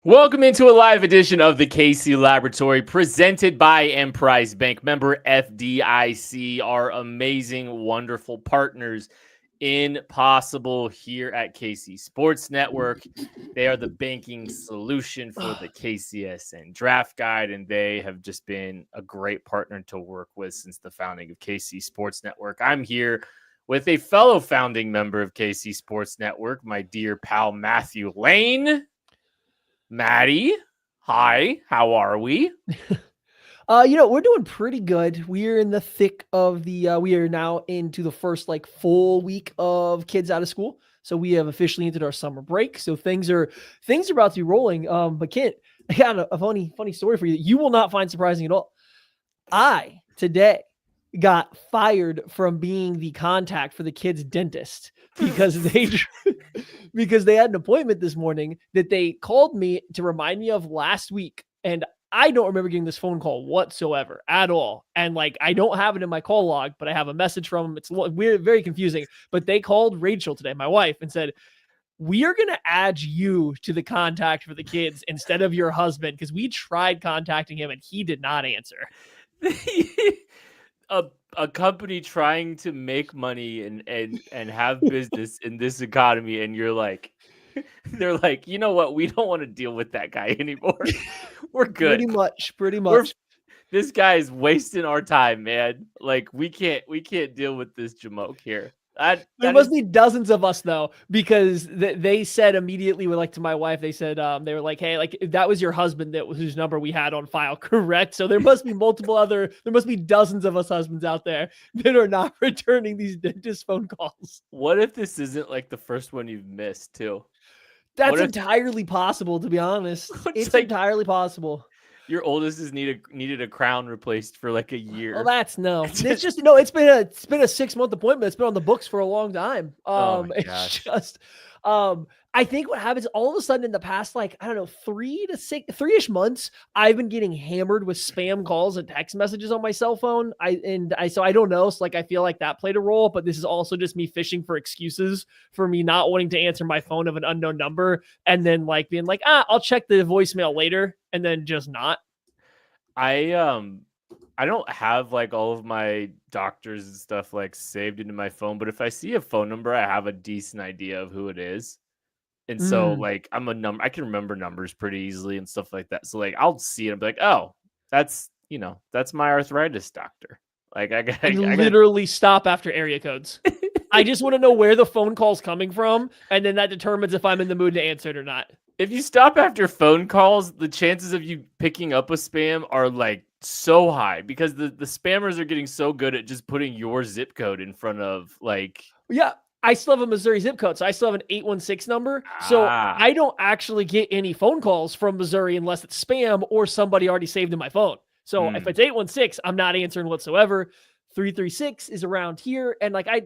Welcome into a live edition of the KC Laboratory presented by Emprise Bank, member FDIC, our amazing, wonderful partners in Possible here at KC Sports Network. They are the banking solution for the KCSN Draft Guide, and they have just been a great partner to work with since the founding of KC Sports Network. I'm here with a fellow founding member of KC Sports Network, my dear pal Matthew Lane. Maddie, hi, how are we? We're doing pretty good. We're in the thick of we are now into the first full week of kids out of school. So we have officially entered our summer break. So things are about to be rolling. But Kent, I got a funny story for you that you will not find surprising at all. I today got fired from being the contact for the kids' dentist because they had an appointment this morning that they called me to remind me of last week. And I don't remember getting this phone call whatsoever at all. And I don't have it in my call log, but I have a message from them. It's weird, very confusing. But they called Rachel today, my wife, and said, "We are going to add you to the contact for the kids instead of your husband, because we tried contacting him and he did not answer." A company trying to make money and have business in this economy, and you're like, they're like, you know what? We don't want to deal with that guy anymore. We're good. Pretty much. This guy is wasting our time, man. We can't deal with this jamoke here. There must be dozens of us though, because they said immediately to my wife, they said, they were like, "Hey, that was your husband whose number we had on file, correct?" So there must be there must be dozens of us husbands out there that are not returning these dentist phone calls. What if this isn't the first one you've missed too? That's entirely possible, to be honest. It's entirely possible. Your oldest has needed a crown replaced for a year. Well, it's just it's been a 6-month appointment. It's been on the books for a long time. It's just I think what happens all of a sudden in the past 3-ish months, I've been getting hammered with spam calls and text messages on my cell phone. So I don't know. So I feel like that played a role, but this is also just me fishing for excuses for me not wanting to answer my phone of an unknown number and then being I'll check the voicemail later and then just not. I don't have all of my doctors and stuff saved into my phone, but if I see a phone number, I have a decent idea of who it is. And so I can remember numbers pretty easily and stuff like that. So I'll see it and be like, "Oh, that's my arthritis doctor." I literally stop after area codes. I just want to know where the phone call's coming from, and then that determines if I'm in the mood to answer it or not. If you stop after phone calls, the chances of you picking up a spam are so high because the spammers are getting so good at just putting your zip code in front of Yeah, I still have a Missouri zip code, so I still have an 816 number. So I don't actually get any phone calls from Missouri unless it's spam or somebody already saved in my phone. So if it's 816, I'm not answering whatsoever. 336 is around here, and I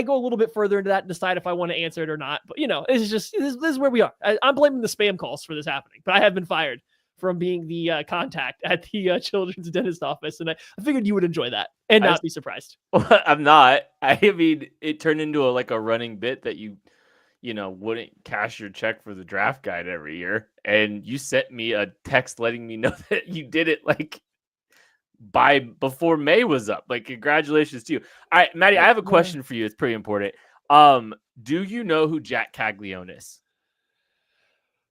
go a little bit further into that and decide if I want to answer it or not. But this is where we are. I'm blaming the spam calls for this happening, but I have been fired from being the contact at the children's dentist office, and I figured you would enjoy that and not be surprised. I'm not. I mean, it turned into a running bit that you wouldn't cash your check for the draft guide every year, and you sent me a text letting me know that you did it before May was up. Congratulations to you. All right, Maddie, I have a question for you. It's pretty important. Do you know who Jack Caglione is?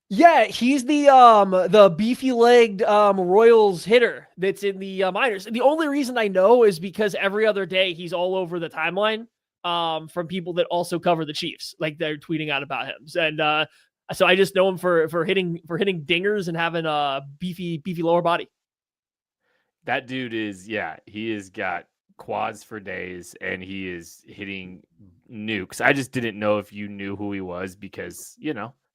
Yeah, he's the beefy-legged Royals hitter that's in the minors. The only reason I know is because every other day he's all over the timeline from people that also cover the Chiefs. They're tweeting out about him. And so I just know him for hitting dingers and having a beefy lower body. That dude he has got quads for days and he is hitting nukes. I just didn't know if you knew who he was because,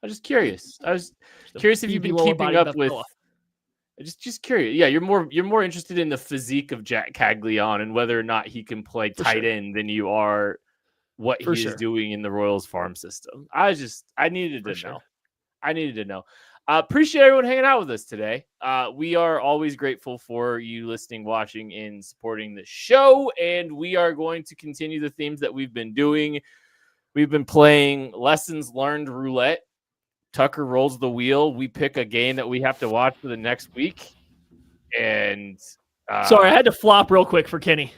I was just curious. I was curious if you've been keeping up with. Just curious. Yeah, you're more interested in the physique of Jack Caglione and whether or not he can play tight end than you are what he is doing in the Royals farm system. I needed to know. I needed to know. Appreciate everyone hanging out with us today. We are always grateful for you listening, watching, and supporting the show. And we are going to continue the themes that we've been doing. We've been playing Lessons Learned Roulette, Tucker rolls the wheel. We pick a game that we have to watch for the next week. And sorry, I had to flop real quick for Kenny.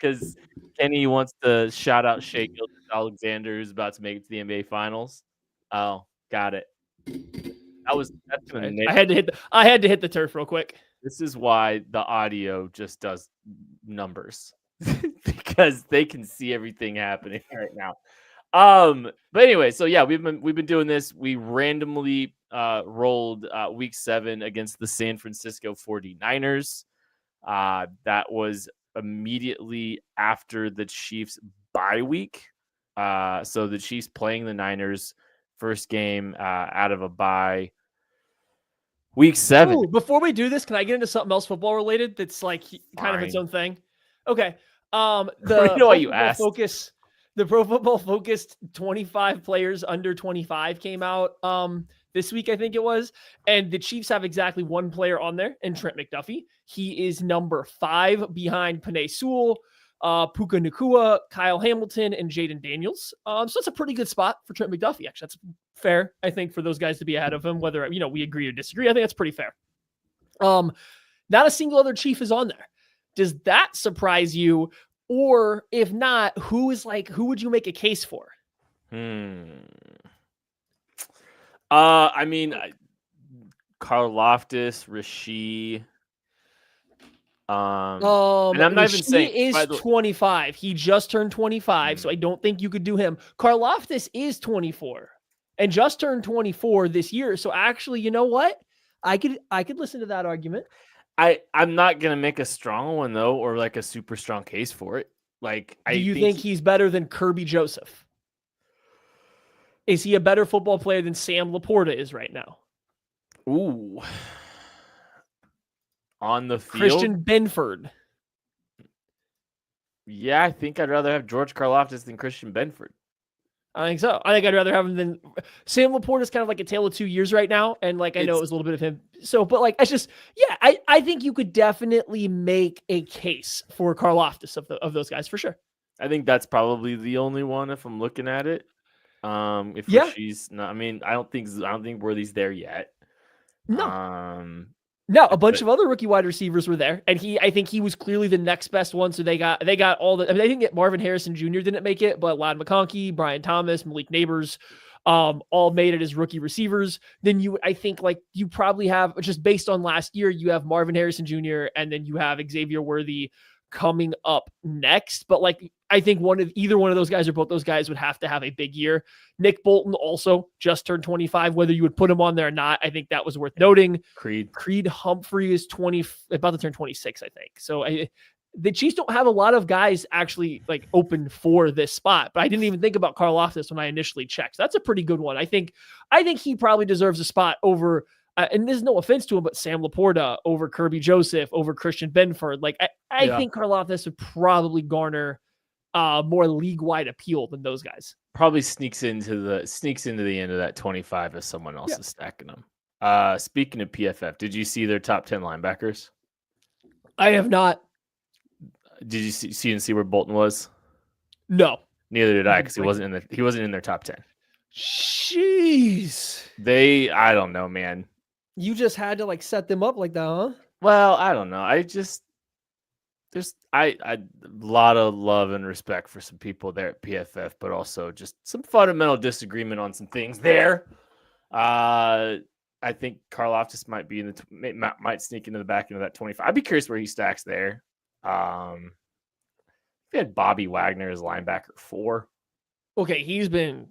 because Kenny wants to shout out Shea Gilgeous-Alexander, who's about to make it to the NBA Finals. Oh, got it. That's gonna I had to hit the turf real quick. This is why the audio just does numbers because they can see everything happening right now. But anyway, so yeah, we've been doing this. We randomly rolled week 7 against the San Francisco 49ers. That was immediately after the Chiefs bye week. So the Chiefs playing the Niners first game out of a bye. Week 7. Ooh, before we do this, can I get into something else football related that's like kind of its own thing? Okay. The know why you asked. The Pro Football Focus 25 players under 25 came out this week, I think it was. And the Chiefs have exactly one player on there, and Trent McDuffie. He is number 5 behind Penei Sewell, Puka Nacua, Kyle Hamilton, and Jaden Daniels. So it's a pretty good spot for Trent McDuffie. Actually, that's fair, I think, for those guys to be ahead of him, whether we agree or disagree. I think that's pretty fair. Not a single other Chief is on there. Does that surprise you? Or if not, who would you make a case for? I mean, Carl Loftus, Rasheed. And I'm not even saying he is 25. He just turned 25, so I don't think you could do him. Carl Loftus is 24 and just turned 24 this year. So actually, you know what? I could listen to that argument. I'm not gonna make a strong one though, or like a super strong case for it. Like, do you think he's better than Kirby Joseph? Is he a better football player than Sam Laporta is right now? Ooh. On the field? Christian Benford. Yeah, I think I'd rather have George Karlaftis than Christian Benford. I think so. I think I'd rather have him than Sam Laporta. Is kind of like a tale of 2 years right now. And like, I know it was a little bit of him. So, but like, it's just, yeah, I think you could definitely make a case for Karlaftis of those guys for sure. I think that's probably the only one if I'm looking at it. She's not, I mean, I don't think Worthy's there yet. No. No, a bunch of other rookie wide receivers were there, and I think he was clearly the next best one. So they got all the. I mean, I think that Marvin Harrison Jr. didn't make it, but Ladd McConkey, Brian Thomas, Malik Neighbors, all made it as rookie receivers. Then I think like you probably have, just based on last year, you have Marvin Harrison Jr. and then you have Xavier Worthy coming up next. But like, I think either one of those guys or both those guys would have to have a big year. Nick Bolton also just turned 25. Whether you would put him on there or not, I think that was worth noting. Creed Humphrey is about to turn 26, I think. So the Chiefs don't have a lot of guys actually like open for this spot, but I didn't even think about Karlaftis when I initially checked. So that's a pretty good one. I think he probably deserves a spot over, and there's no offense to him, but Sam Laporta over Kirby Joseph, over Christian Benford. Like I think Karlaftis would probably garner more league-wide appeal than those guys. Probably sneaks into the end of that 25 if someone else is stacking them. Speaking of PFF, did you see their top 10 linebackers? I have not. Did you see where Bolton was? No. Neither did I, because he wasn't in their top 10. Jeez. I don't know, man. You just had to like set them up like that, huh? Well, I don't know. There's a lot of love and respect for some people there at PFF, but also just some fundamental disagreement on some things there. I think Karlaftis might be might sneak into the back end of that 25. I'd be curious where he stacks there. We had Bobby Wagner as linebacker 4. Okay, he's been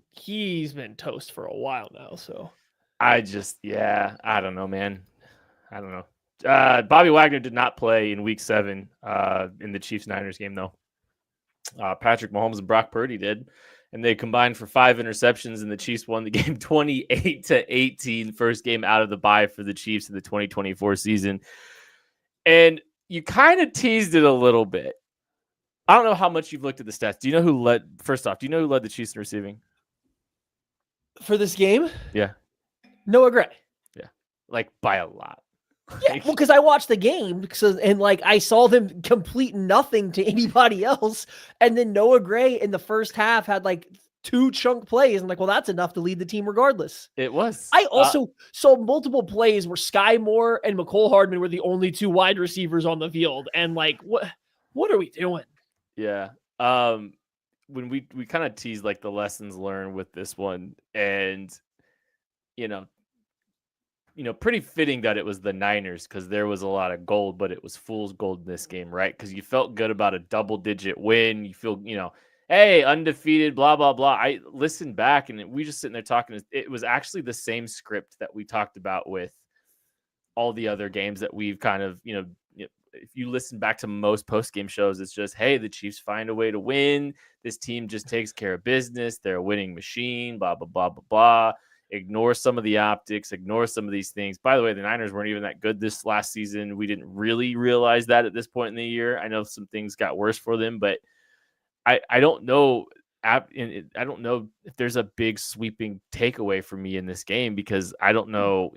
toast for a while now, so I don't know, man. I don't know. Bobby Wagner did not play in week 7 in the Chiefs-Niners game, though. Patrick Mahomes and Brock Purdy did, and they combined for 5 interceptions, and the Chiefs won the game 28-18, first game out of the bye for the Chiefs in the 2024 season. And you kind of teased it a little bit. I don't know how much you've looked at the stats. Do you know who led the Chiefs in receiving? For this game? Yeah. Noah Gray. Yeah. Like by a lot. Yeah, well, because I watched the game and I saw them complete nothing to anybody else. And then Noah Gray in the first half had like 2 chunk plays. I'm like, well, that's enough to lead the team regardless. It was. I also saw multiple plays where Sky Moore and McCole Hardman were the only 2 wide receivers on the field. And like, what are we doing? Yeah. When we kind of tease like the lessons learned with this one, and you know, pretty fitting that it was the Niners because there was a lot of gold, but it was fool's gold in this game, right? Because you felt good about a double-digit win. You feel, hey, undefeated, blah, blah, blah. I listened back and we just sitting there talking. It was actually the same script that we talked about with all the other games that we've kind of, if you listen back to most post-game shows, it's just, hey, the Chiefs find a way to win. This team just takes care of business. They're a winning machine, blah, blah, blah, blah, blah. Ignore some of the optics, ignore some of these things. By the way, the Niners weren't even that good this last season. We didn't really realize that at this point in the year. I know some things got worse for them, but I don't know. I don't know if there's a big sweeping takeaway for me in this game because I don't know.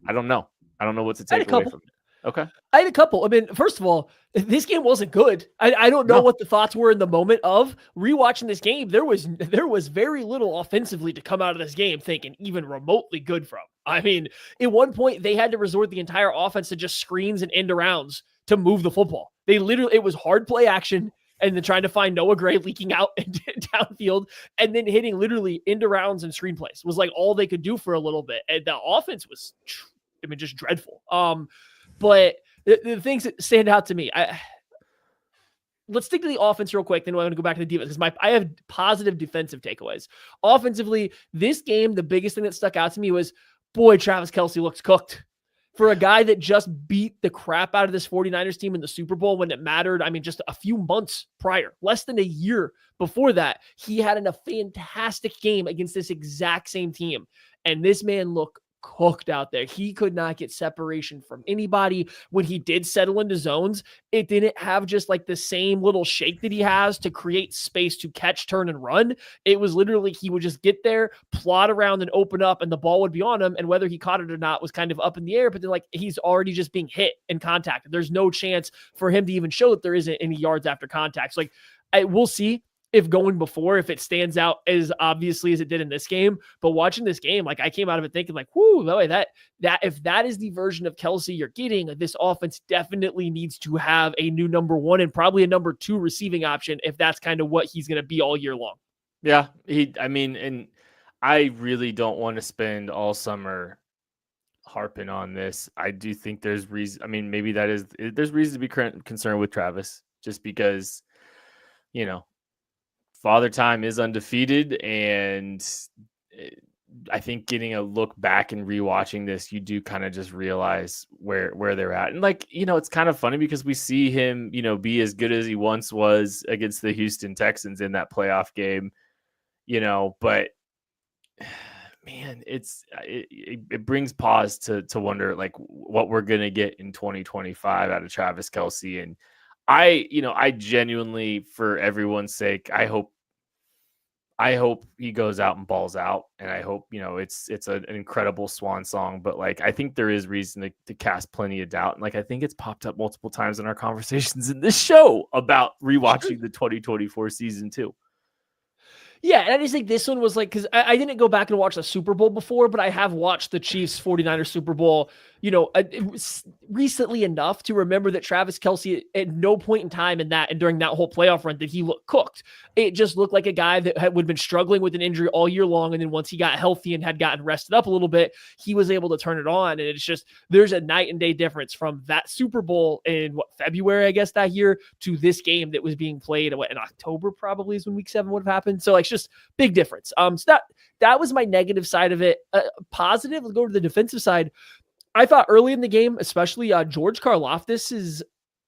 I don't know. I don't know what to take away from it. Okay. I had a couple. I mean, first of all, this game wasn't good. I don't know what the thoughts were in the moment of rewatching this game. There was very little offensively to come out of this game thinking even remotely good from. I mean, at one point they had to resort the entire offense to just screens and end arounds to move the football. It was hard play action and then trying to find Noah Gray leaking out downfield and then hitting literally end arounds and screenplays was like all they could do for a little bit. And the offense was, just dreadful. But the things that stand out to me, let's stick to the offense real quick. Then I'm going to go back to the defense because I have positive defensive takeaways. Offensively, this game, the biggest thing that stuck out to me was, boy, Travis Kelce looks cooked. For a guy that just beat the crap out of this 49ers team in the Super Bowl when it mattered, just a few months prior, less than a year before that, he had a fantastic game against this exact same team. And this man looked cooked out there. He could not get separation from anybody. When he did settle into zones, it didn't have just like the same little shake that he has to create space to catch, turn, and run. It was literally he would just get there, plot around, and open up, and the ball would be on him. And whether he caught it or not was kind of up in the air, but then like he's already just being hit and contacted. There's no chance for him to even show that there isn't any yards after contact. So we'll see if going before, if it stands out as obviously as it did in this game. But watching this game, I came out of it thinking whoo, that if that is the version of Kelce you're getting, this offense definitely needs to have a new number 1 and probably a number 2 receiving option if that's kind of what he's going to be all year long. Yeah. And I really don't want to spend all summer harping on this. I do think there's reason. Maybe there's reason to be concerned with Travis just because, Father Time is undefeated, and I think getting a look back and rewatching this, you do kind of just realize where they're at. And it's kind of funny because we see him, be as good as he once was against the Houston Texans in that playoff game, but man, it brings pause to wonder what we're going to get in 2025 out of Travis Kelce. And I genuinely, for everyone's sake, I hope he goes out and balls out, and I hope it's an incredible swan song. But I think there is reason to cast plenty of doubt, and I think it's popped up multiple times in our conversations in this show about rewatching the 2024 season too. Yeah, and I just think this one was because I didn't go back and watch the Super Bowl before, but I have watched the Chiefs 49ers Super Bowl, recently enough to remember that Travis Kelce at no point in time in that and during that whole playoff run did he look wooked. It just looked like a guy that would have been struggling with an injury all year long, and then once he got healthy and had gotten rested up a little bit, he was able to turn it on. And it's just there's a night and day difference from that Super Bowl in February, I guess, that year to this game that was being played in October, probably is when Week 7 would have happened. So it's just big difference. So that was my negative side of it. Positive, let's go to the defensive side. I thought early in the game, especially George Karlaftis's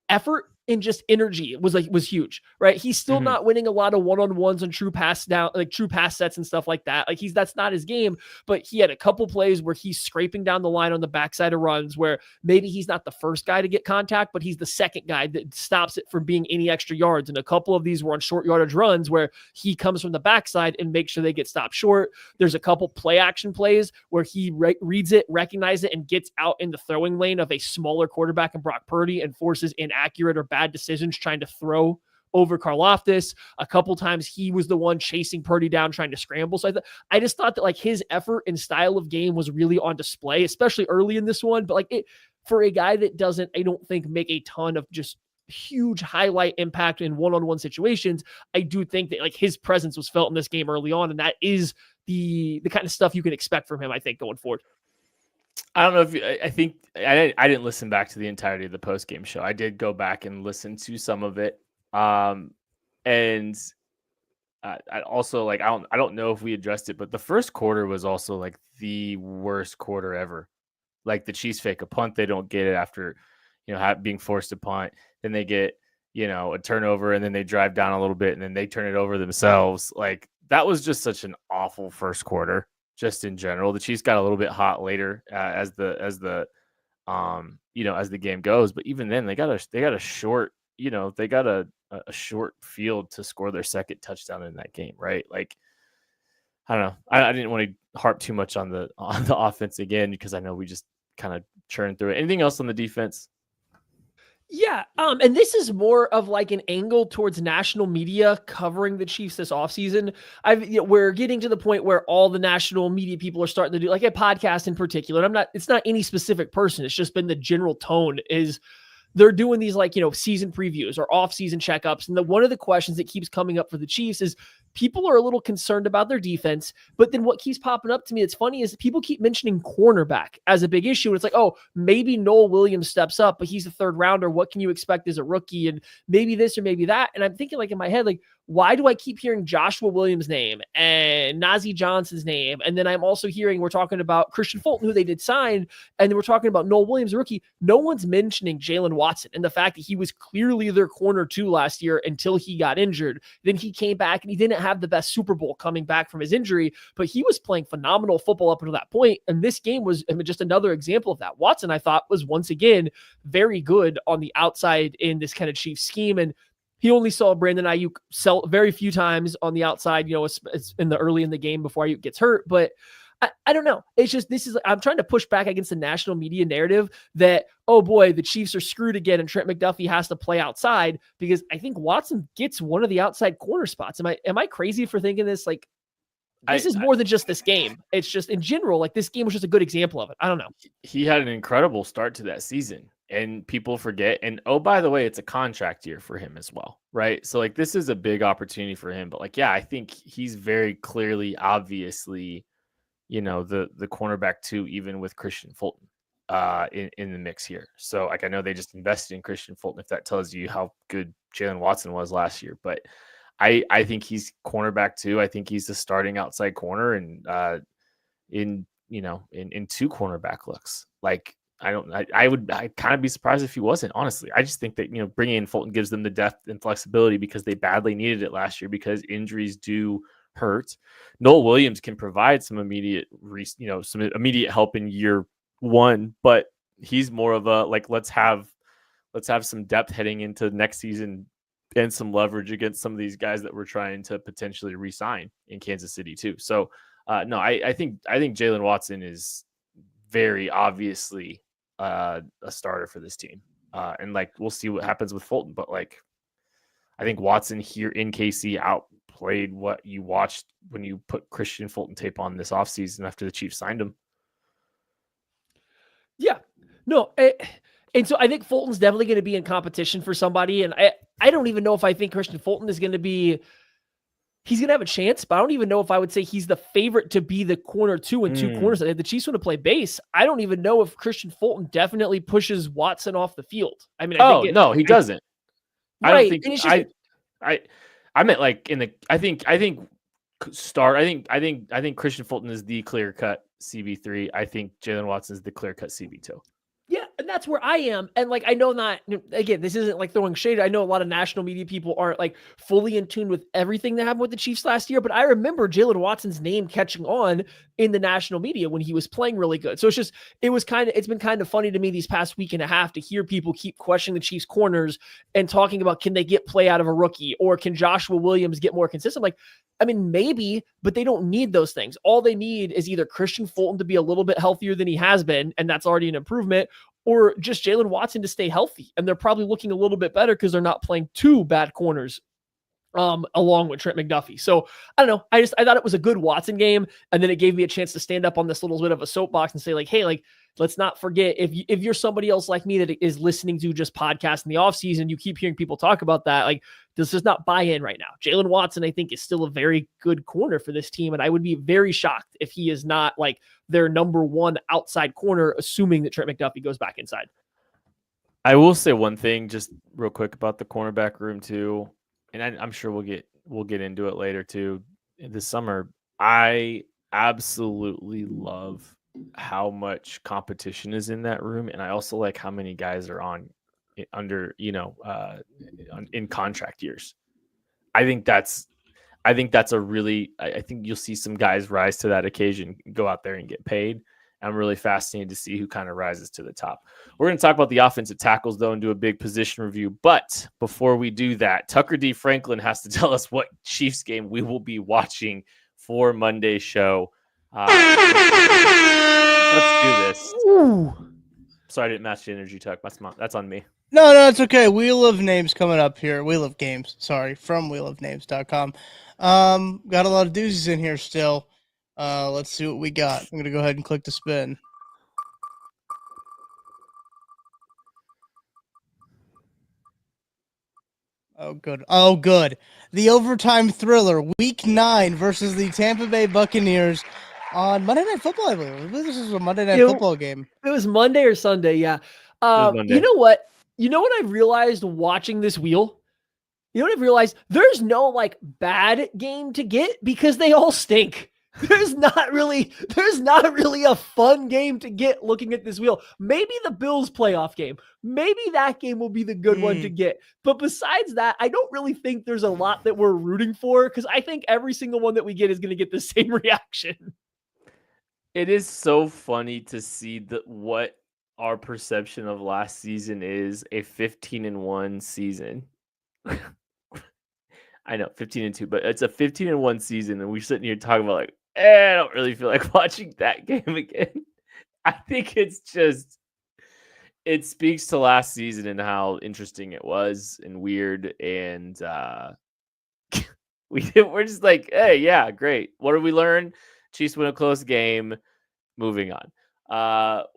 effort and just energy was huge, right? He's still not winning a lot of one-on-ones on true pass sets and stuff like that. That's not his game, but he had a couple plays where he's scraping down the line on the backside of runs where maybe he's not the first guy to get contact, but he's the second guy that stops it from being any extra yards. And a couple of these were on short yardage runs where he comes from the backside and makes sure they get stopped short. There's a couple play action plays where he reads it, recognizes it, and gets out in the throwing lane of a smaller quarterback in Brock Purdy and forces inaccurate or bad decisions trying to throw over Karlaftis. A couple times he was the one chasing Purdy down, trying to scramble. So I just thought that like his effort and style of game was really on display, especially early in this one. But like it, for a guy that doesn't, I don't think, make a ton of just huge highlight impact in one-on-one situations, I do think that like his presence was felt in this game early on, and that is the kind of stuff you can expect from him, I think, going forward. I don't know if I think I didn't listen back to the entirety of the post game show. I did go back and listen to some of it, and I also like I don't know if we addressed it, but the first quarter was also like the worst quarter ever. Like the Chiefs fake a punt, they don't get it after being forced to punt. Then they get a turnover, and then they drive down a little bit, and then they turn it over themselves. Like that was just such an awful first quarter. Just in general, the Chiefs got a little bit hot later as the game goes. But even then, they got a short a short field to score their second touchdown in that game, right? Like I don't know. I didn't want to harp too much on the offense again because I know we just kind of churned through it. Anything else on the defense? Yeah. And this is more of like an angle towards national media covering the Chiefs this offseason. We're getting to the point where all the national media people are starting to do like a podcast in particular. And it's not any specific person. It's just been the general tone is they're doing these like, season previews or off-season checkups. And one of the questions that keeps coming up for the Chiefs is people are a little concerned about their defense. But then what keeps popping up to me that's funny is people keep mentioning cornerback as a big issue. And it's like, oh, maybe Noel Williams steps up, but he's a third rounder. What can you expect as a rookie? And maybe this or maybe that. And I'm thinking like in my head, like, why do I keep hearing Joshua Williams' name and Najee Johnson's name? And then I'm also hearing we're talking about Christian Fulton, who they did sign, and then we're talking about Noel Williams, rookie. No one's mentioning Jalen Watson and the fact that he was clearly their corner 2 last year until he got injured. Then he came back and he didn't have the best Super Bowl coming back from his injury, but he was playing phenomenal football up until that point. And this game was just another example of that. Watson, I thought, was once again very good on the outside in this kind of Chiefs scheme. And he only saw Brandon Ayuk sell very few times on the outside, it's in the early in the game before Ayuk gets hurt. But I don't know. It's just, I'm trying to push back against the national media narrative that, oh boy, the Chiefs are screwed again and Trent McDuffie has to play outside, because I think Watson gets one of the outside corner spots. Am I crazy for thinking this? Like, this is more than just this game. It's just in general, like this game was just a good example of it. I don't know. He had an incredible start to that season. And people forget. And oh, by the way, it's a contract year for him as well, right? So like this is a big opportunity for him. But like, yeah, I think he's very clearly, obviously, the cornerback 2, even with Christian Fulton in the mix here. So like I know they just invested in Christian Fulton, if that tells you how good Jalen Watson was last year. But I think he's cornerback 2. I think he's the starting outside corner and in 2 cornerback looks. Like I'd kind of be surprised if he wasn't, honestly. I just think that, bringing in Fulton gives them the depth and flexibility because they badly needed it last year because injuries do hurt. Noel Williams can provide some immediate help in year 1, but he's more of a, like, let's have some depth heading into next season and some leverage against some of these guys that we're trying to potentially re-sign in Kansas City too. So no, I think Jalen Watson is very obviously a starter for this team. And like, we'll see what happens with Fulton, but like, I think Watson here in KC outplayed what you watched when you put Christian Fulton tape on this offseason after the Chiefs signed him. Yeah, no. And so I think Fulton's definitely going to be in competition for somebody. And I don't even know if I think Christian Fulton is going to be, he's going to have a chance, but I don't even know if I would say he's the favorite to be the corner 2 and 2 corners. The Chiefs want to play base. I don't even know if Christian Fulton definitely pushes Watson off the field. I mean, no, he doesn't. Right. I don't think I meant like in the, I think Christian Fulton is the clear cut CB3. I think Jalen Watson is the clear cut CB2. Yeah, and that's where I am. And like, I know not, again, this isn't like throwing shade. I know a lot of national media people aren't like fully in tune with everything that happened with the Chiefs last year, but I remember Jalen Watson's name catching on in the national media when he was playing really good. So it's been kind of funny to me these past week and a half to hear people keep questioning the Chiefs corners and talking about, can they get play out of a rookie, or can Joshua Williams get more consistent? Like, I mean, maybe, but they don't need those things. All they need is either Christian Fulton to be a little bit healthier than he has been, and that's already an improvement, or just Jalen Watson to stay healthy. And they're probably looking a little bit better because they're not playing two bad corners along with Trent McDuffie. So I don't know. I thought it was a good Watson game. And then it gave me a chance to stand up on this little bit of a soapbox and say like, hey, like, let's not forget if you're somebody else like me that is listening to just podcasts in the offseason, you keep hearing people talk about that. Like, this is not buy in right now. Jalen Watson, I think, is still a very good corner for this team. And I would be very shocked if he is not like their number one outside corner, assuming that Trent McDuffie goes back inside. I will say one thing just real quick about the cornerback room too. And I'm sure we'll get into it later too this summer. I absolutely love how much competition is in that room, and I also like how many guys are in contract years. I think that's a really. I think you'll see some guys rise to that occasion, go out there and get paid. I'm really fascinated to see who kind of rises to the top. We're going to talk about the offensive tackles, though, and do a big position review. But before we do that, Tucker D. Franklin has to tell us what Chiefs game we will be watching for Monday's show. Let's do this. Ooh. Sorry I didn't match the energy, Tuck. That's on me. No, it's okay. Wheel of Names coming up here. Wheel of Games, sorry, from wheelofnames.com. Got a lot of doozies in here still. Let's see what we got. I'm going to go ahead and click to spin. Oh, good. The overtime thriller, Week 9 versus the Tampa Bay Buccaneers on Monday Night Football, I believe. This is a Monday Night Football game. It was Monday or Sunday, yeah. Monday. You know what? You know what I realized watching this wheel? You know what I've realized? There's no like bad game to get because they all stink. There's not really a fun game to get looking at this wheel. Maybe the Bills playoff game. Maybe that game will be the good one to get. But besides that, I don't really think there's a lot that we're rooting for because I think every single one that we get is going to get the same reaction. It is so funny to see what our perception of last season is, a 15-1 season. I know 15-2, but it's a 15-1 season, and we're sitting here talking about like, I don't really feel like watching that game again. I think it speaks to last season and how interesting it was and weird, and we're just like, hey, yeah, great. What did we learn? Chiefs win a close game. Moving on.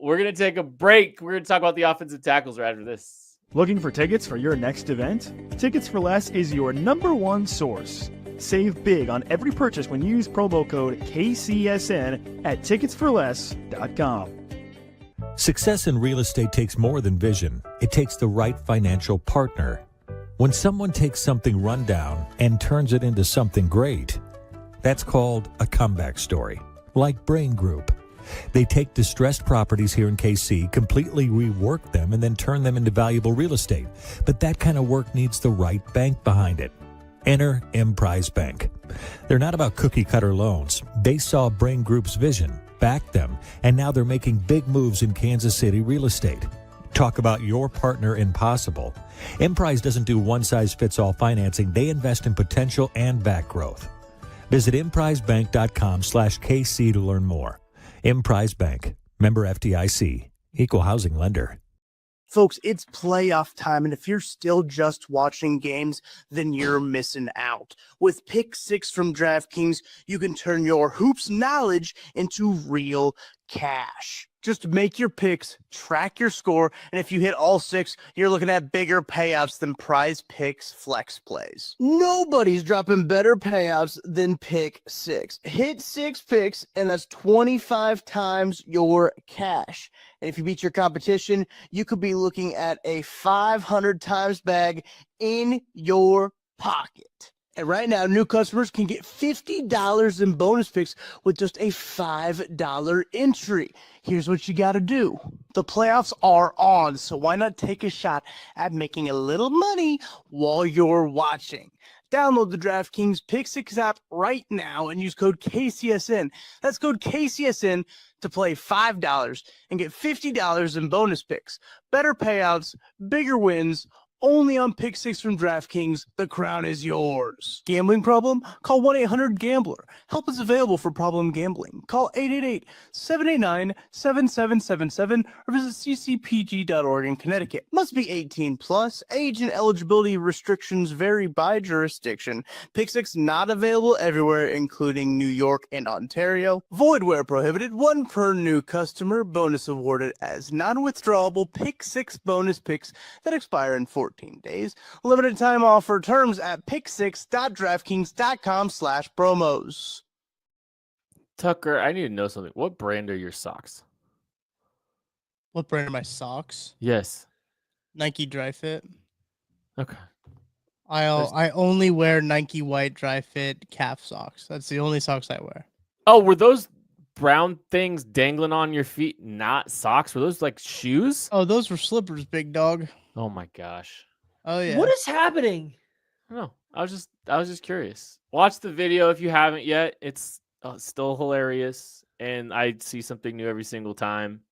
We're gonna take a break. We're gonna talk about the offensive tackles right after this. Looking for tickets for your next event? Tickets for Less is your #1 source. Save big on every purchase when you use promo code KCSN at ticketsforless.com. Success in real estate takes more than vision. It takes the right financial partner. When someone takes something rundown and turns it into something great, that's called a comeback story, like Brain Group. They take distressed properties here in KC, completely rework them, and then turn them into valuable real estate. But that kind of work needs the right bank behind it. Enter Emprise Bank. They're not about cookie-cutter loans. They saw Brain Group's vision, backed them, and now they're making big moves in Kansas City real estate. Talk about your partner in possible. Emprise doesn't do one-size-fits-all financing. They invest in potential and back growth. Visit emprisebank.com/KC to learn more. Emprise Bank, member FDIC, equal housing lender. Folks, it's playoff time, and if you're still just watching games, then you're missing out. With Pick 6 from DraftKings, you can turn your hoops knowledge into real cash. Just make your picks, track your score, and if you hit all 6, you're looking at bigger payouts than Prize Picks Flex Plays. Nobody's dropping better payouts than Pick 6. Hit 6 picks, and that's 25 times your cash. And if you beat your competition, you could be looking at a 500 times bag in your pocket. And right now, new customers can get $50 in bonus picks with just a $5 entry. Here's what you got to do. The playoffs are on, so why not take a shot at making a little money while you're watching? Download the DraftKings Pick 6 app right now and use code KCSN. That's code KCSN to play $5 and get $50 in bonus picks. Better payouts, bigger wins, only on Pick 6 from DraftKings. The crown is yours. Gambling problem? Call 1-800-GAMBLER. Help is available for problem gambling. Call 888-789-7777 or visit ccpg.org in Connecticut. Must be 18 plus. Age and eligibility restrictions vary by jurisdiction. Pick 6 not available everywhere, including New York and Ontario. Void where prohibited. 1 per new customer. Bonus awarded as non-withdrawable Pick 6 bonus picks that expire in 14 days. Limited time offer. Terms at pick6.draftkings.com/promos. Tucker, I need to know something. What brand are your socks? What brand are my socks? Yes. Nike Dry Fit. Okay. I only wear Nike white Dry Fit calf socks. That's the only socks I wear. Oh, were those brown things dangling on your feet not socks? Were those like shoes? Oh, those were slippers, big dog. Oh my gosh. Oh yeah. What is happening? I don't know. I was just curious. Watch the video if you haven't yet. It's still hilarious, and I see something new every single time.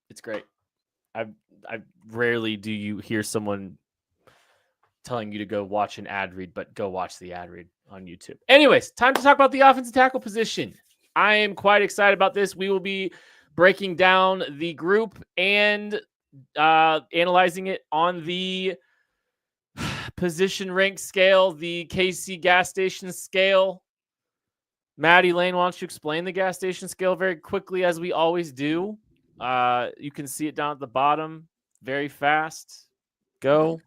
It's great. I rarely do you hear someone telling you to go watch an ad read, but go watch the ad read on YouTube. Anyways, time to talk about the offensive tackle position. I am quite excited about this. We will be breaking down the group and analyzing it on the position rank scale, the KC gas station scale. Maddie Lane, why don't you explain the gas station scale very quickly, as we always do? You can see it down at the bottom very fast. Go.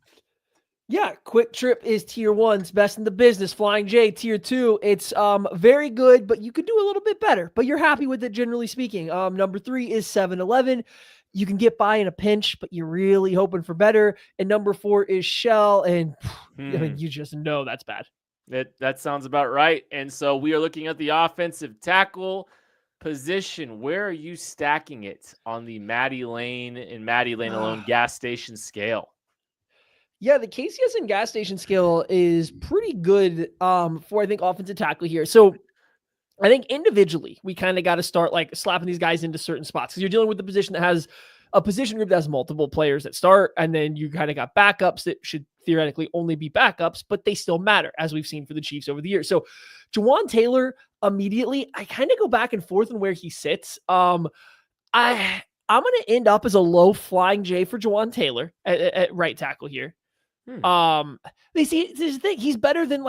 Yeah, Quick Trip is tier 1. It's best in the business. Flying J, tier 2. It's very good, but you could do a little bit better. But you're happy with it, generally speaking. Number 3 is 7-Eleven. You can get by in a pinch, but you're really hoping for better. And number 4 is Shell, and I mean, you just know that's bad. That sounds about right. And so we are looking at the offensive tackle position. Where are you stacking it on the Maddie Lane and Maddie Lane alone gas station scale? Yeah, the KCSN gas station scale is pretty good for, I think, offensive tackle here. So I think individually, we kind of got to start like slapping these guys into certain spots, because you're dealing with the position that has a position group that has multiple players that start, and then you kind of got backups that should theoretically only be backups, but they still matter, as we've seen for the Chiefs over the years. So Jawan Taylor, immediately, I kind of go back and forth on where he sits. I'm going to end up as a low flying J for Jawan Taylor at right tackle here. They see this thing. He's better than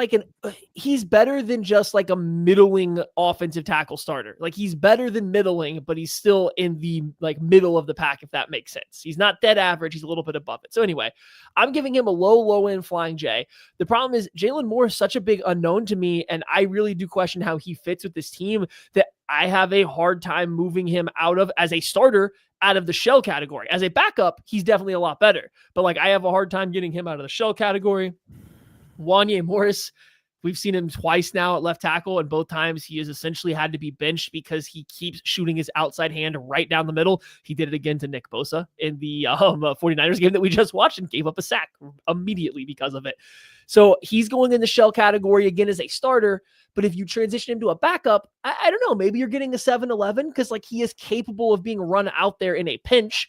he's better than just like a middling offensive tackle starter. Like, he's better than middling, but he's still in the middle of the pack, if that makes sense. He's not dead average. He's a little bit above it. So anyway, I'm giving him a low end flying J. The problem is Jalen Moore is such a big unknown to me, and I really do question how he fits with this team, that I have a hard time moving him out of as a starter, out of the shell category. As a backup, he's definitely a lot better, but I have a hard time getting him out of the shell category. Wanye Morris, we've seen him twice now at left tackle, and both times he has essentially had to be benched because he keeps shooting his outside hand right down the middle. He did it again to Nick Bosa in the 49ers game that we just watched, and gave up a sack immediately because of it. So he's going in the shell category again as a starter. But if you transition him to a backup, I don't know, maybe you're getting a 7-Eleven, because he is capable of being run out there in a pinch.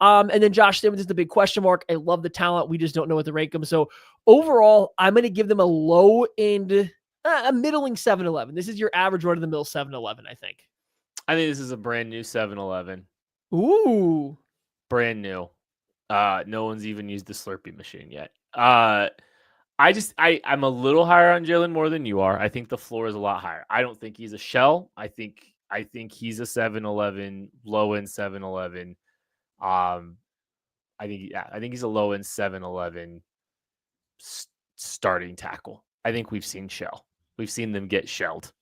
And then Josh Simmons is the big question mark. I love the talent. We just don't know what to rank him. So overall, I'm going to give them a low end, a middling 7-Eleven. This is your average run of the mill 7-Eleven, I think. I think this is a brand new 7-Eleven. Ooh. Brand new. No one's even used the Slurpee machine yet. I'm a little higher on Jalen Moore than you are. I think the floor is a lot higher. I don't think he's a shell. I think he's a 7-Eleven, low end 7-Eleven. I think he's a low end 7-Eleven starting tackle. I think we've seen shell. We've seen them get shelled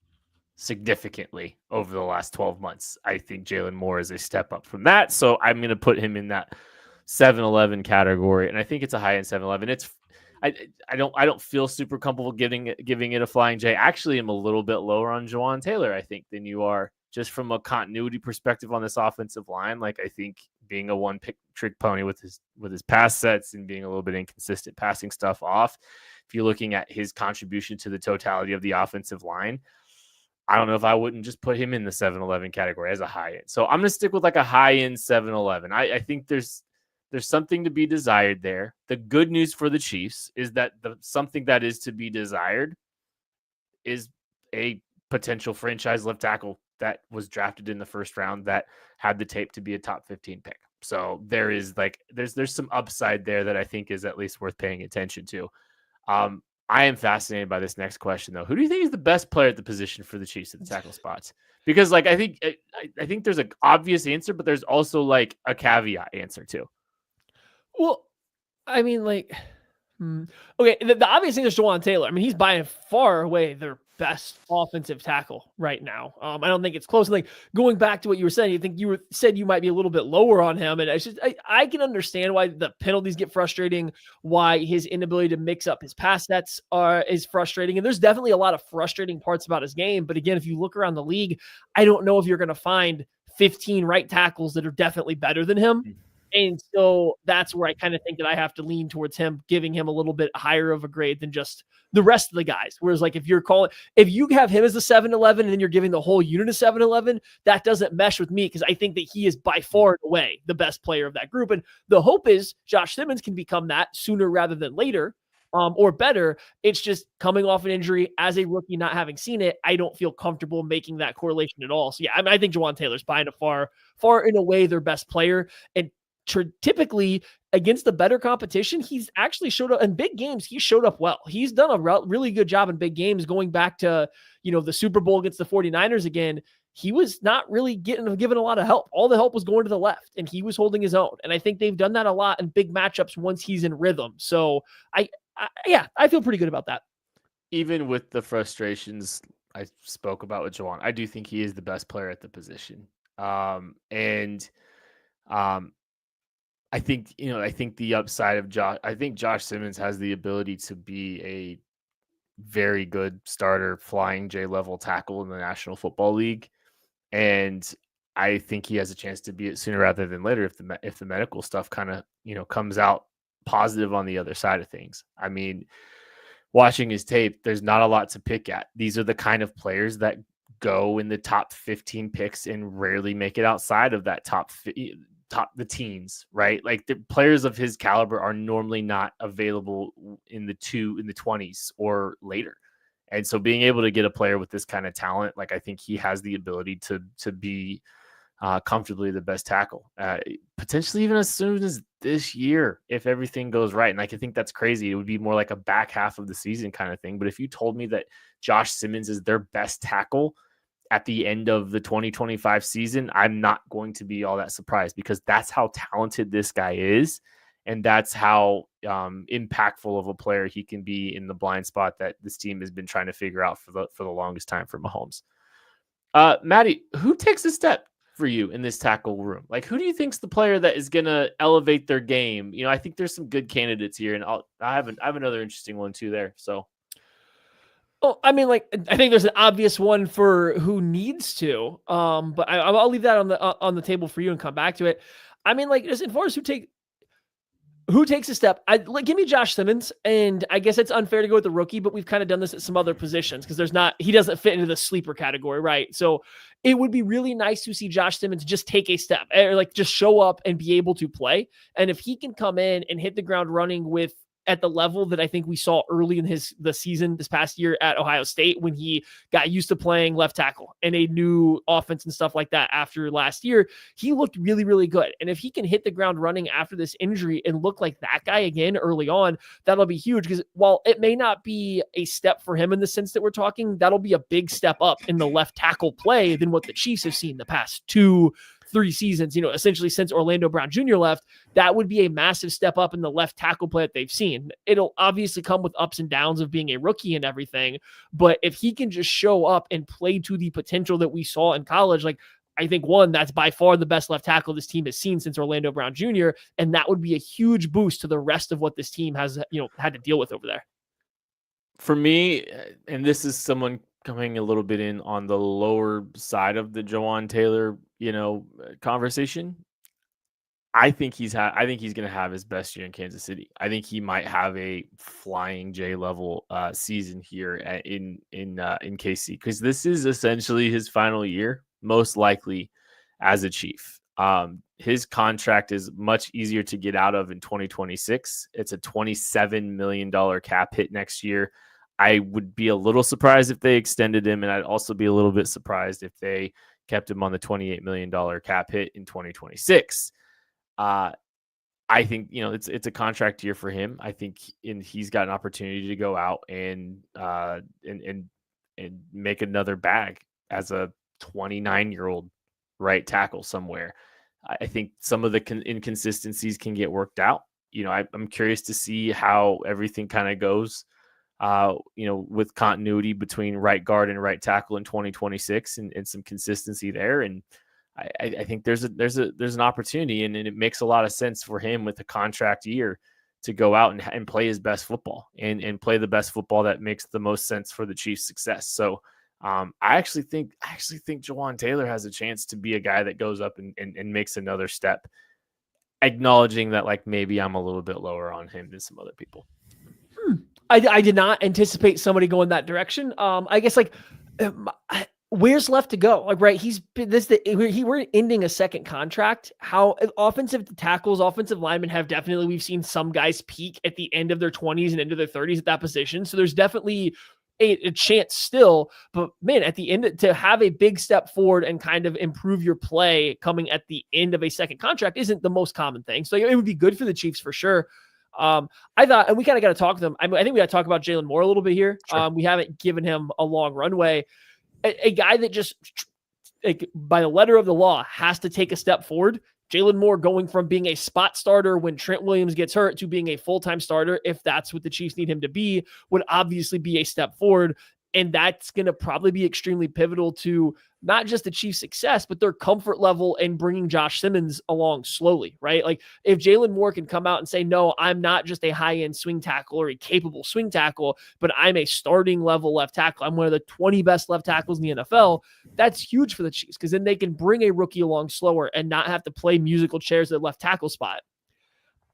significantly over the last 12 months. I think Jalen Moore is a step up from that. So I'm going to put him in that 7-Eleven category. And I think it's a high end 7-Eleven. I don't feel super comfortable giving it a flying J. Actually, I'm a little bit lower on Jawan Taylor, I think, than you are, just from a continuity perspective on this offensive line. I think being a one trick pony with his pass sets and being a little bit inconsistent passing stuff off, if you're looking at his contribution to the totality of the offensive line, I don't know if I wouldn't just put him in the 7-Eleven category as a high end. So I'm going to stick with a high end 7-Eleven. I think there's There's something to be desired there. The good news for the Chiefs is that the something that is to be desired is a potential franchise left tackle that was drafted in the first round that had the tape to be a top 15 pick. So there is there's some upside there that I think is at least worth paying attention to. I am fascinated by this next question though. Who do you think is the best player at the position for the Chiefs at the tackle spots? Because I think there's an obvious answer, but there's also like a caveat answer too. Well, I mean, okay, the obvious thing is Jawan Taylor. I mean, he's by far away their best offensive tackle right now. I don't think it's close. Like going back to what you were saying, said you might be a little bit lower on him, and it's just I can understand why the penalties get frustrating, why his inability to mix up his pass sets is frustrating, and there's definitely a lot of frustrating parts about his game. But again, if you look around the league, I don't know if you're going to find 15 right tackles that are definitely better than him. And so that's where I kind of think that I have to lean towards him, giving him a little bit higher of a grade than just the rest of the guys. Whereas if you have him as a 7-11 and then you're giving the whole unit a 7-11, that doesn't mesh with me because I think that he is by far and away the best player of that group. And the hope is Josh Simmons can become that sooner rather than later. Or better. It's just coming off an injury as a rookie, not having seen it. I don't feel comfortable making that correlation at all. So yeah, I think Jawan Taylor's by far and away their best player. And typically against the better competition, he's actually showed up in big games. He showed up well. He's done a really good job in big games going back to, the Super Bowl against the 49ers again. He was not really given a lot of help. All the help was going to the left and he was holding his own. And I think they've done that a lot in big matchups once he's in rhythm. So I feel pretty good about that. Even with the frustrations I spoke about with Jawan, I do think he is the best player at the position. I think the upside of Josh Simmons has the ability to be a very good starter, flying J-level tackle in the National Football League. And I think he has a chance to be it sooner rather than later if the medical stuff kind of, comes out positive on the other side of things. I mean, watching his tape, there's not a lot to pick at. These are the kind of players that go in the top 15 picks and rarely make it outside of that top the teens, right? Like the players of his caliber are normally not available in the 20s or later. And so being able to get a player with this kind of talent, I think he has the ability to be comfortably the best tackle, potentially even as soon as this year, if everything goes right. And I think that's crazy. It would be more like a back half of the season kind of thing. But if you told me that Josh Simmons is their best tackle at the end of the 2025 season, I'm not going to be all that surprised because that's how talented this guy is. And that's how impactful of a player he can be in the blind spot that this team has been trying to figure out for the longest time for Mahomes. Maddie, who takes a step for you in this tackle room? Who do you think's the player that is going to elevate their game? I think there's some good candidates here, and I have another interesting one too there. So. Oh, I mean, I think there's an obvious one for who needs to, but I'll leave that on the table for you and come back to it. I mean, as far as who takes a step, give me Josh Simmons, and I guess it's unfair to go with the rookie, but we've kind of done this at some other positions because he doesn't fit into the sleeper category, right? So it would be really nice to see Josh Simmons just take a step, or just show up and be able to play. And if he can come in and hit the ground running at the level that I think we saw early in the season this past year at Ohio State when he got used to playing left tackle and a new offense and stuff like that after last year, he looked really, really good. And if he can hit the ground running after this injury and look like that guy again early on, that'll be huge because while it may not be a step for him in the sense that we're talking, that'll be a big step up in the left tackle play than what the Chiefs have seen the past 2-3 seasons, essentially since Orlando Brown Jr. left. That would be a massive step up in the left tackle play that they've seen. It'll obviously come with ups and downs of being a rookie and everything, but if he can just show up and play to the potential that we saw in college, I think that's by far the best left tackle this team has seen since Orlando Brown Jr., and that would be a huge boost to the rest of what this team has, had to deal with over there. For me, and this is someone coming a little bit in on the lower side of the Jawan Taylor, conversation. I think he's going to have his best year in Kansas City. I think he might have a flying J level season here in KC because this is essentially his final year, most likely as a Chief. His contract is much easier to get out of in 2026. It's a $27 million cap hit next year. I would be a little surprised if they extended him, and I'd also be a little bit surprised if they kept him on the $28 million cap hit in 2026. I think, it's a contract year for him. I think he's got an opportunity to go out and make another bag as a 29-year-old right tackle somewhere. I think some of the inconsistencies can get worked out. I'm curious to see how everything kind of goes, with continuity between right guard and right tackle in 2026 and some consistency there. And I think there's an opportunity, and it makes a lot of sense for him with a contract year to go out and play his best football and play the best football that makes the most sense for the Chiefs' success. So I actually think Jawan Taylor has a chance to be a guy that goes up and makes another step, acknowledging that like maybe I'm a little bit lower on him than some other people. I did not anticipate somebody going that direction. I guess where's left to go? Like, right, we're ending a second contract. How offensive tackles, offensive linemen we've seen some guys peak at the end of their 20s and into their 30s at that position. So there's definitely a chance still, but man, at the end, to have a big step forward and kind of improve your play coming at the end of a second contract isn't the most common thing. So it would be good for the Chiefs for sure. I thought, and we kind of got to talk to them. I think we got to talk about Jalen Moore a little bit here. Sure. We haven't given him a long runway. A guy that just, by the letter of the law, has to take a step forward. Jalen Moore going from being a spot starter when Trent Williams gets hurt to being a full-time starter, if that's what the Chiefs need him to be, would obviously be a step forward. And that's going to probably be extremely pivotal to not just the Chiefs' success, but their comfort level in bringing Josh Simmons along slowly, right? Like if Jalen Moore can come out and say, no, I'm not just a high-end swing tackle or a capable swing tackle, but I'm a starting level left tackle. I'm one of the 20 best left tackles in the NFL. That's huge for the Chiefs because then they can bring a rookie along slower and not have to play musical chairs at the left tackle spot.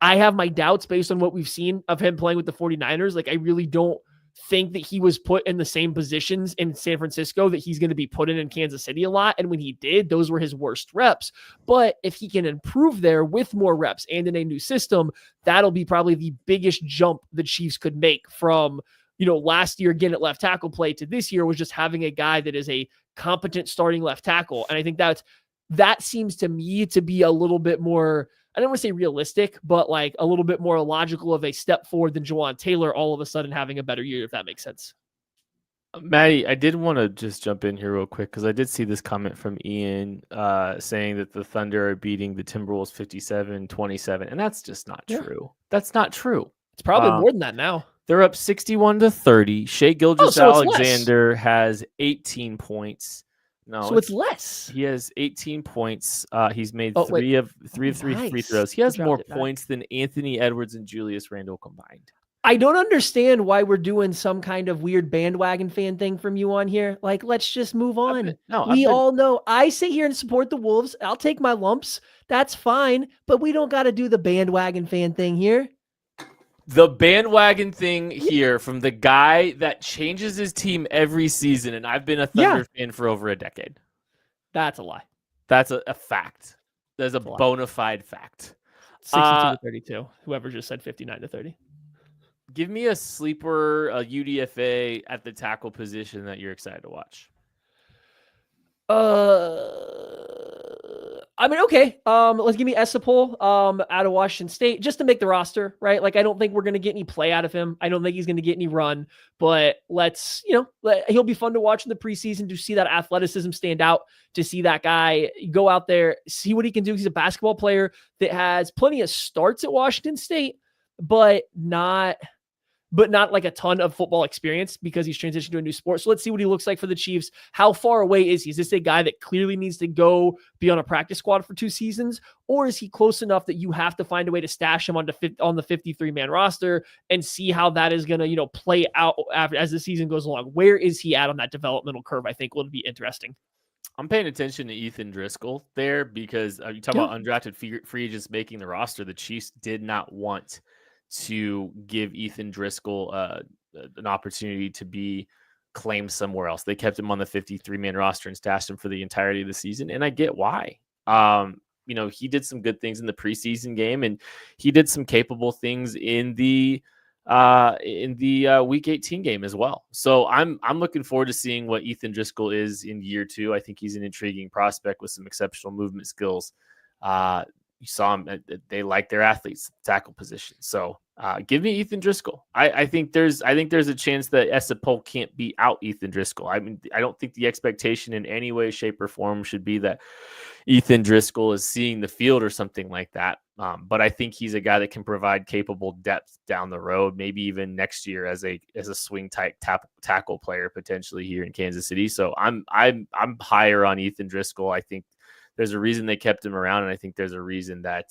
I have my doubts based on what we've seen of him playing with the 49ers. Like I really don't think that he was put in the same positions in San Francisco that he's going to be put in Kansas City a lot. And when he did, those were his worst reps. But if he can improve there with more reps and in a new system, that'll be probably the biggest jump the Chiefs could make from, last year again at left tackle play to this year was just having a guy that is a competent starting left tackle. And I think that seems to me to be a little bit more, I don't want to say realistic, but like a little bit more logical of a step forward than Jawan Taylor all of a sudden having a better year, if that makes sense. Maddie, I did want to just jump in here real quick because I did see this comment from Ian saying that the Thunder are beating the Timberwolves 57-27, and that's just not true. That's not true. It's probably more than that now. They're up 61-30. Shai Gilgeous-Alexander has 18 points. No, so it's less. He has 18 points. He's made three of three free throws. He has more points than Anthony Edwards and Julius Randle combined. I don't understand why we're doing some kind of weird bandwagon fan thing from you on here. Like, let's just move on. We all know I sit here and support the Wolves. I'll take my lumps. That's fine. But we don't got to do the bandwagon fan thing here. The bandwagon thing here from the guy that changes his team every season, and I've been a Thunder fan for over a decade. That's a lie. That's a fact. That's a bona fide fact. 62-32. Whoever just said 59-30. Give me a sleeper, a UDFA at the tackle position that you're excited to watch. I mean, okay. Let's give me Esapol out of Washington State just to make the roster, right? Like, I don't think we're going to get any play out of him. I don't think he's going to get any run, but he'll be fun to watch in the preseason to see that athleticism stand out, to see that guy go out there, see what he can do. He's a basketball player that has plenty of starts at Washington State, but not like a ton of football experience because he's transitioned to a new sport. So let's see what he looks like for the Chiefs. How far away is he? Is this a guy that clearly needs to go be on a practice squad for 2 seasons? Or is he close enough that you have to find a way to stash him on the 53-man roster and see how that is going to, play out as the season goes along? Where is he at on that developmental curve? I think will be interesting. I'm paying attention to Ethan Driscoll there because you talk about undrafted free agents making the roster. The Chiefs did not want to give Ethan Driscoll an opportunity to be claimed somewhere else. They kept him on the 53-man roster and stashed him for the entirety of the season, and I get why. he did some good things in the preseason game, and he did some capable things in the week 18 game as well. So I'm looking forward to seeing what Ethan Driscoll is in year 2. I think he's an intriguing prospect with some exceptional movement skills. You saw him; they like their athletes, tackle position. So give me Ethan Driscoll. I think there's a chance that Esapol can't be out Ethan Driscoll. I mean, I don't think the expectation in any way, shape, or form should be that Ethan Driscoll is seeing the field or something like that. But I think he's a guy that can provide capable depth down the road, maybe even next year as a swing type tackle player potentially here in Kansas City. So I'm higher on Ethan Driscoll. I think there's a reason they kept him around, and I think there's a reason that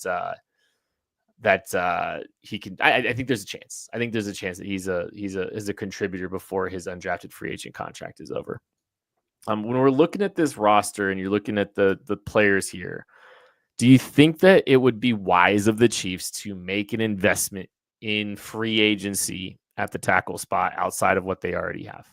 he can. I think there's a chance. I think there's a chance that he's a contributor before his undrafted free agent contract is over. When we're looking at this roster and you're looking at the players here, do you think that it would be wise of the Chiefs to make an investment in free agency at the tackle spot outside of what they already have?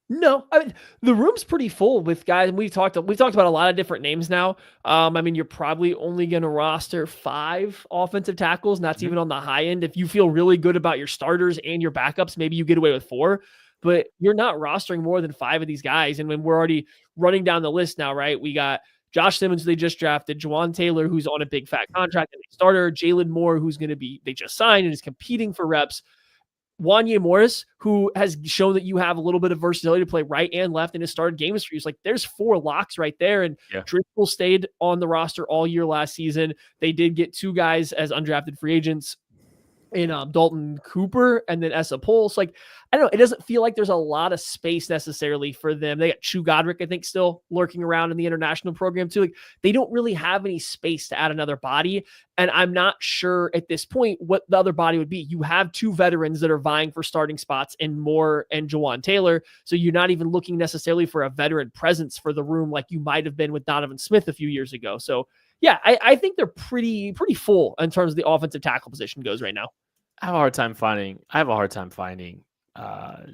No, I mean, the room's pretty full with guys. And we've talked about a lot of different names now. I mean, you're probably only going to roster 5 offensive tackles, and that's even on the high end. If you feel really good about your starters and your backups, maybe you get away with 4, but you're not rostering more than 5 of these guys. And when we're already running down the list now, right? We got Josh Simmons, they just drafted, Juwan Taylor, who's on a big fat contract and a starter, Jalen Moore, who's going to be, they just signed and is competing for reps. Wanya Morris, who has shown that you have a little bit of versatility to play right and left and has started games for you. It's like there's 4 locks right there. And Driscoll stayed on the roster all year last season. They did get 2 guys as undrafted free agents in Dalton Cooper and then Essa Pulse. Like, I don't know. It doesn't feel like there's a lot of space necessarily for them. They got Chu Godric, I think, still lurking around in the international program too. Like, they don't really have any space to add another body. And I'm not sure at this point what the other body would be. You have 2 veterans that are vying for starting spots in Moore and Juwan Taylor. So you're not even looking necessarily for a veteran presence for the room like you might have been with Donovan Smith a few years ago. So yeah, I think they're pretty full in terms of the offensive tackle position goes right now. I have a hard time finding a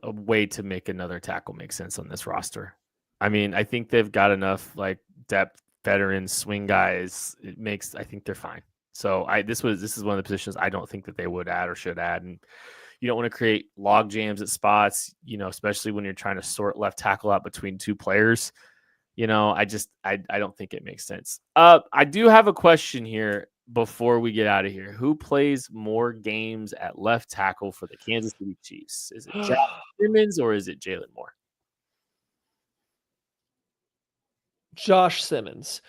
way to make another tackle make sense on this roster. I mean, I think they've got enough like depth, veterans, swing guys. I think they're fine. So this is one of the positions I don't think that they would add or should add. And you don't want to create log jams at spots, especially when you're trying to sort left tackle out between 2 players. I don't think it makes sense. I do have a question here before we get out of here. Who plays more games at left tackle for the Kansas City Chiefs? Is it Josh Simmons or is it Jalen Moore? Josh Simmons.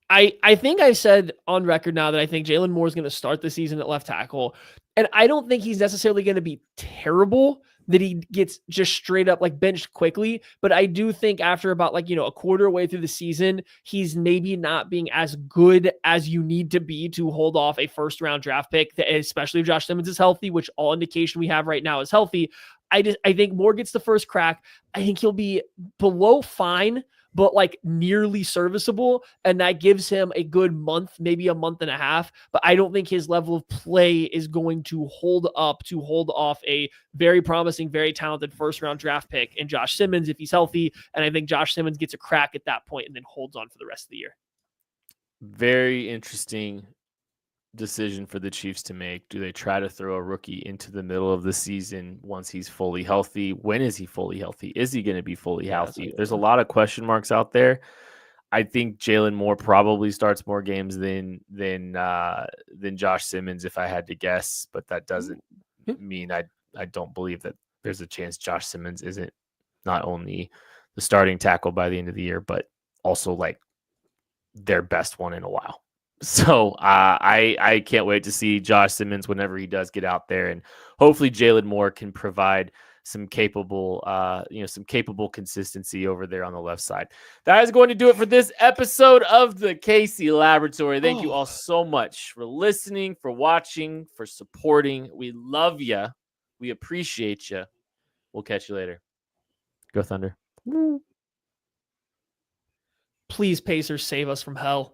I think I said on record now that I think Jalen Moore is going to start the season at left tackle. And I don't think he's necessarily going to be terrible that he gets just straight up like benched quickly. But I do think after about a quarter way through the season, he's maybe not being as good as you need to be to hold off a 1st round draft pick, especially if Josh Simmons is healthy, which all indication we have right now is healthy. I think Moore gets the first crack. I think he'll be below fine, but nearly serviceable. And that gives him a good month, maybe a month and a half. But I don't think his level of play is going to hold off a very promising, very talented 1st round draft pick in Josh Simmons if he's healthy. And I think Josh Simmons gets a crack at that point and then holds on for the rest of the year. Very interesting decision for the Chiefs to make. Do they try to throw a rookie into the middle of the season once he's fully healthy? When is he fully healthy? Is he going to be fully healthy? There's a lot of question marks out there. I think Jalen Moore probably starts more games than Josh Simmons if I had to guess, but that doesn't mean I don't believe that there's a chance Josh Simmons isn't not only the starting tackle by the end of the year, but also their best one in a while. So I can't wait to see Josh Simmons whenever he does get out there, and hopefully Jalen Moore can provide some capable consistency over there on the left side. That is going to do it for this episode of the KC Laboratory. Thank you all so much for listening, for watching, for supporting. We love you. We appreciate you. We'll catch you later. Go Thunder. Please, Pacers, save us from hell.